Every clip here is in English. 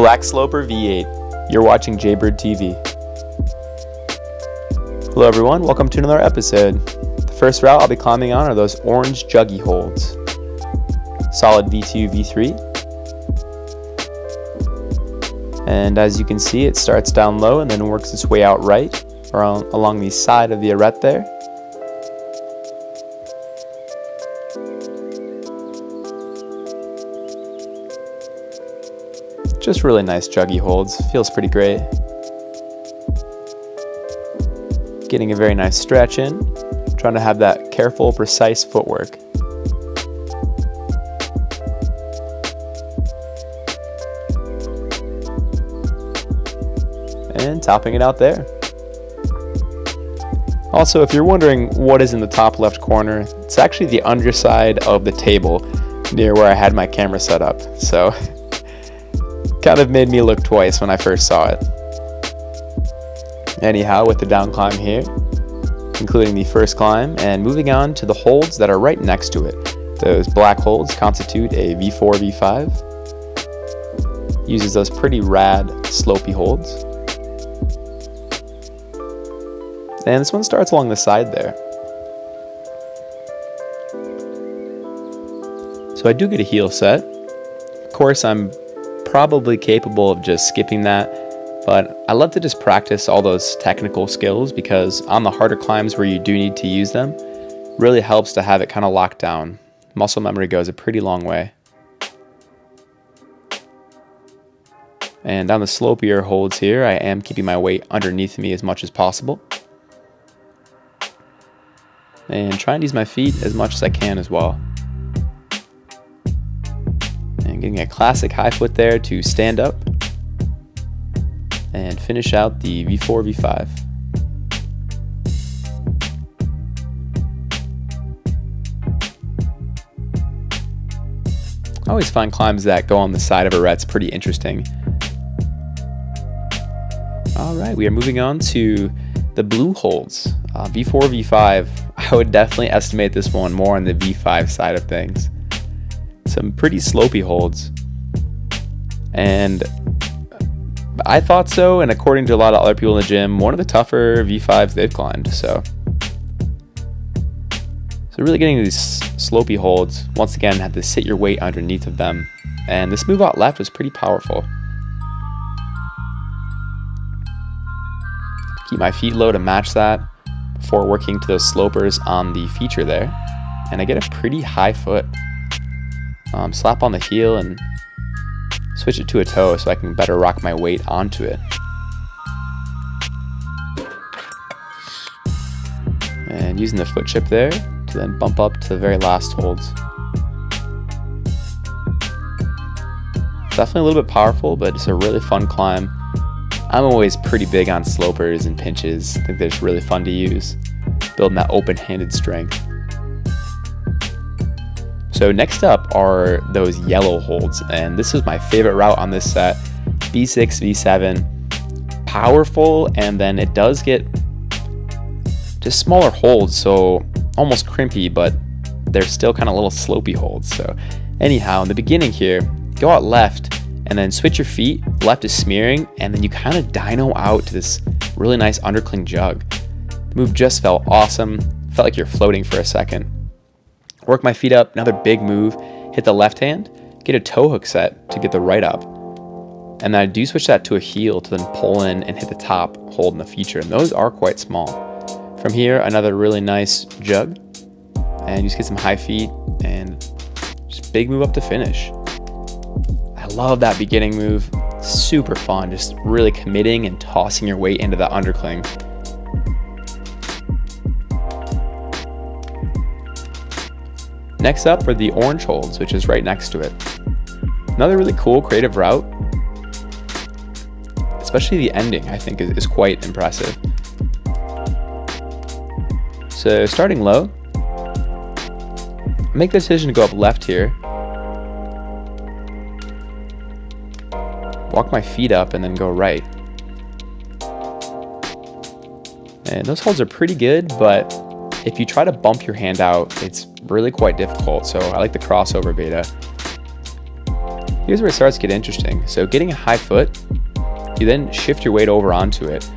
Black Sloper V8. You're watching JaybirdTV. Hello everyone, welcome to another episode. The first route I'll be climbing on are those orange juggy holds. Solid V2, V3. And as you can see, it starts down low and then works its way out right along the side of the arete there. Just really nice juggy holds, feels pretty great. Getting a very nice stretch in, trying to have that careful, precise footwork. And topping it out there. Also, if you're wondering what is in the top left corner, it's actually the underside of the table near where I had my camera set up. So kind of made me look twice when I first saw it. Anyhow, with the down climb here, including the first climb, and moving on to the holds that are right next to it. Those black holds constitute a V4, V5. Uses those pretty rad, slopey holds. And this one starts along the side there. So I do get a heel set. Of course, I'm probably capable of just skipping that, but I love to just practice all those technical skills because on the harder climbs where you do need to use them, really helps to have it kind of locked down. Muscle memory goes a pretty long way. And on the slopier holds here, I am keeping my weight underneath me as much as possible. And trying to use my feet as much as I can as well. And getting a classic high foot there to stand up and finish out the V4, V5. I always find climbs that go on the side of aretes pretty interesting. Alright, we are moving on to the blue holds. V4, V5. I would definitely estimate this one more on the V5 side of things. Some pretty slopey holds. And I thought so, and according to a lot of other people in the gym, one of the tougher V5s they've climbed. So really getting these slopey holds, once again, have to sit your weight underneath of them. And this move out left was pretty powerful. Keep my feet low to match that before working to those slopers on the feature there. And I get a pretty high foot. Slap on the heel and switch it to a toe so I can better rock my weight onto it. And using the foot chip there to then bump up to the very last holds. Definitely a little bit powerful, but it's a really fun climb. I'm always pretty big on slopers and pinches. I think they're just really fun to use, building that open-handed strength. So next up are those yellow holds, and this is my favorite route on this set. V6, V7, powerful, and then it does get just smaller holds, so almost crimpy, but they're still kind of little slopey holds. So anyhow, in the beginning here, go out left, and then switch your feet. Left is smearing, and then you kind of dyno out to this really nice undercling jug. The move just felt awesome. Felt like you're floating for a second. Work my feet up, another big move. Hit the left hand, get a toe hook set to get the right up. And then I do switch that to a heel to then pull in and hit the top hold in the feature. And those are quite small. From here, another really nice jug. And you just get some high feet and just big move up to finish. I love that beginning move. Super fun, just really committing and tossing your weight into that undercling. Next up are the orange holds, which is right next to it. Another really cool creative route. Especially the ending, I think, is quite impressive. So starting low, make the decision to go up left here. Walk my feet up and then go right. And those holds are pretty good, but if you try to bump your hand out, it's really quite difficult. So I like the crossover beta. Here's where it starts to get interesting. So getting a high foot, you then shift your weight over onto it,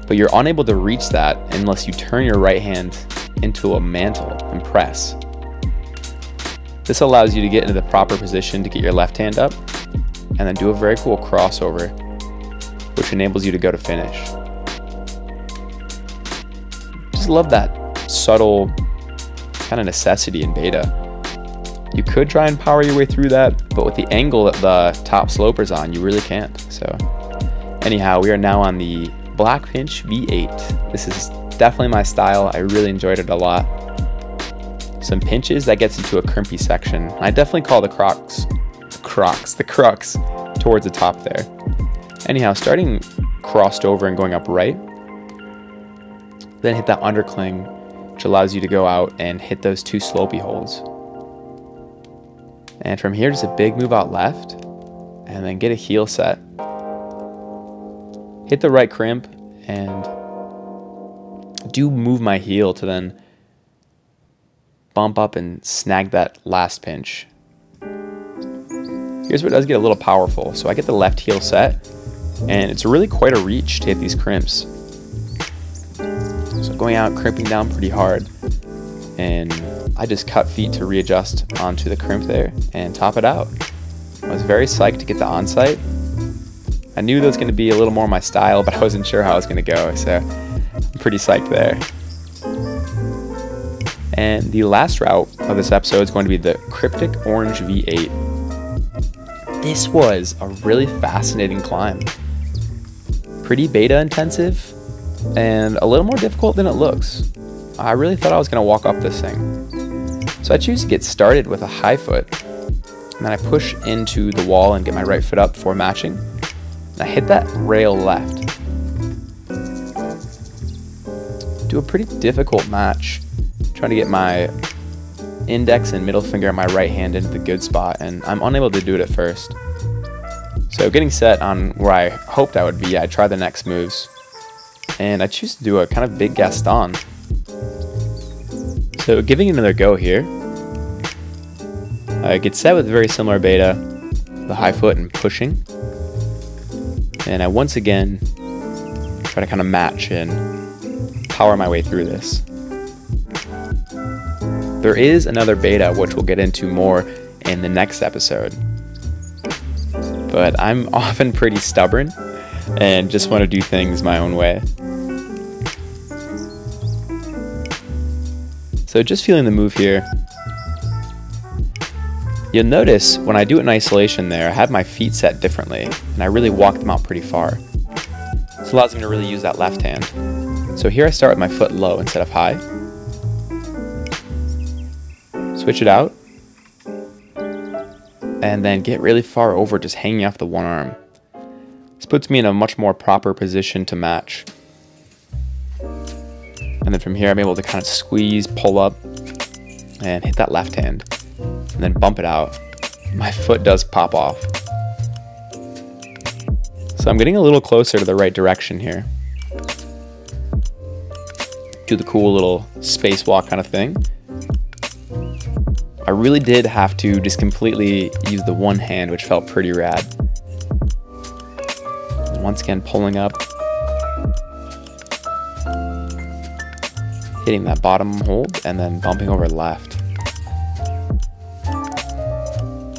but you're unable to reach that unless you turn your right hand into a mantle and press. This allows you to get into the proper position to get your left hand up, and then do a very cool crossover, which enables you to go to finish. Just love that subtle kind of necessity in beta. You could try and power your way through that, but with the angle that the top sloper's on, you really can't. So anyhow, we are now on the Black Pinch V8. This is definitely my style. I really enjoyed it a lot. Some pinches, that gets into a crimpy section. I definitely call the crux towards the top there. Anyhow, starting crossed over and going up right, then hit that undercling, which allows you to go out and hit those 2 slopey holds. And from here, just a big move out left, and then get a heel set. Hit the right crimp, and do move my heel to then bump up and snag that last pinch. Here's where it does get a little powerful. So I get the left heel set, and it's really quite a reach to hit these crimps. So going out, crimping down pretty hard, and I just cut feet to readjust onto the crimp there and top it out. I was very psyched to get the onsite. I knew that was going to be a little more my style, but I wasn't sure how it was going to go, so I'm pretty psyched there. And the last route of this episode is going to be the Cryptic Orange V8. This was a really fascinating climb. Pretty beta intensive and a little more difficult than it looks. I really thought I was going to walk up this thing. So I choose to get started with a high foot, and then I push into the wall and get my right foot up before matching. And I hit that rail left. Do a pretty difficult match, trying to get my index and middle finger and my right hand into the good spot, and I'm unable to do it at first. So getting set on where I hoped I would be, I try the next moves, and I choose to do a kind of big Gaston. So giving it another go here, I get set with very similar beta, the high foot and pushing, and I once again try to kind of match and power my way through this. There is another beta which we'll get into more in the next episode, but I'm often pretty stubborn and just want to do things my own way. So just feeling the move here. You'll notice when I do it in isolation there, I have my feet set differently, and I really walk them out pretty far. This allows me to really use that left hand. So here I start with my foot low instead of high. Switch it out, and then get really far over, just hanging off the one arm. This puts me in a much more proper position to match. And then from here, I'm able to kind of squeeze, pull up, and hit that left hand, and then bump it out. My foot does pop off. So I'm getting a little closer to the right direction here. Do the cool little spacewalk kind of thing. I really did have to just completely use the one hand, which felt pretty rad. And once again, pulling up, hitting that bottom hold, and then bumping over left.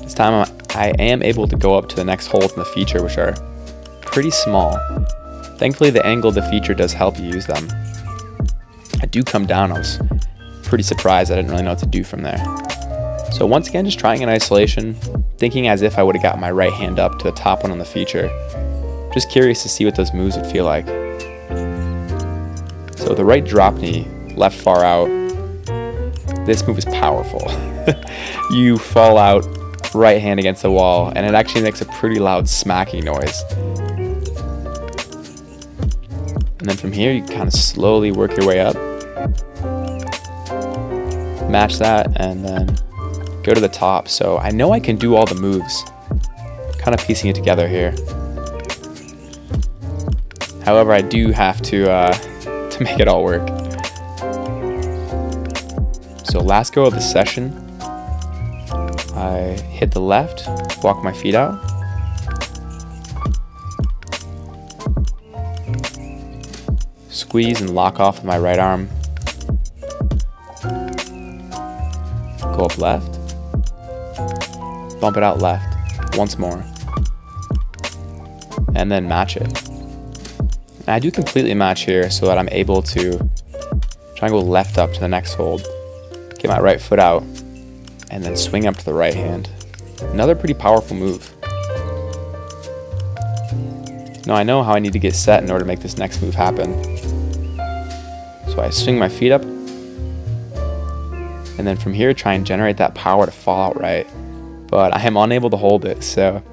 This time I am able to go up to the next hold in the feature, which are pretty small. Thankfully, the angle of the feature does help you use them. I do come down. I was pretty surprised. I didn't really know what to do from there. So once again, just trying in isolation, thinking as if I would have got my right hand up to the top one on the feature. Just curious to see what those moves would feel like. So the right drop knee, left far out. This move is powerful. You fall out, right hand against the wall, and it actually makes a pretty loud smacking noise. And then from here, you kind of slowly work your way up. Match that, and then go to the top. So I know I can do all the moves. Kind of piecing it together here. However, I do have to make it all work. So last go of the session, I hit hit the left, walk my feet out. Squeeze and lock off with my right arm. Go up left. Bump it out left. Once more. And then match it. And I do completely match here so that I'm able to try and go left up to the next hold. Get my right foot out. And then swing up to the right hand. Another pretty powerful move. Now I know how I need to get set in order to make this next move happen. So I swing my feet up, and then from here try and generate that power to fall out right. But I am unable to hold it, so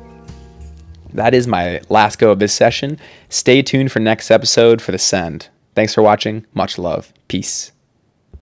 that is my last go of this session. Stay tuned for next episode for the send. Thanks for watching. Much love. Peace.